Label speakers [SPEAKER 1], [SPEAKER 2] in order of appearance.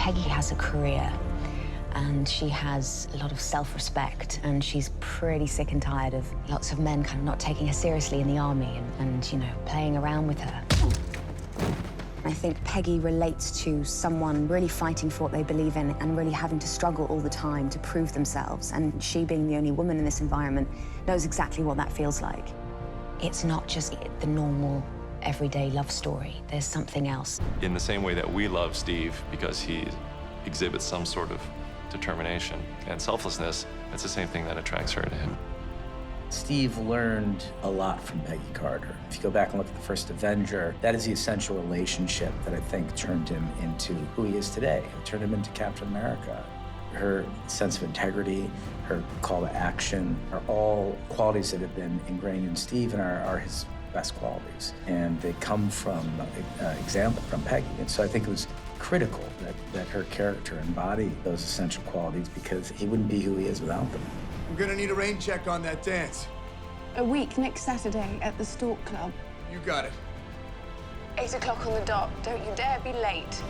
[SPEAKER 1] Peggy has a career, and she has a lot of self-respect, and she's pretty sick and tired of lots of men kind of not taking her seriously in the army and you know, playing around with her. I think Peggy relates to someone really fighting for what they believe in and really having to struggle all the time to prove themselves. And she, being the only woman in this environment, knows exactly what that feels like. It's not just the normal, everyday love story. There's something else.
[SPEAKER 2] In the same way that we love Steve because he exhibits some sort of determination and selflessness, it's the same thing that attracts her to him.
[SPEAKER 3] Steve learned a lot from Peggy Carter. If you go back and look at the first Avenger, that is the essential relationship that I think turned him into who he is today. It turned him into Captain America. Her sense of integrity, her call to action are all qualities that have been ingrained in Steve and are his best qualities. And they come from example from Peggy. And so I think it was critical that her character embodied those essential qualities because he wouldn't be who he is without them.
[SPEAKER 4] I'm gonna need a rain check on that dance.
[SPEAKER 5] A week next Saturday at the Stork Club.
[SPEAKER 4] You got it.
[SPEAKER 5] 8 o'clock on the dot. Don't you dare be late.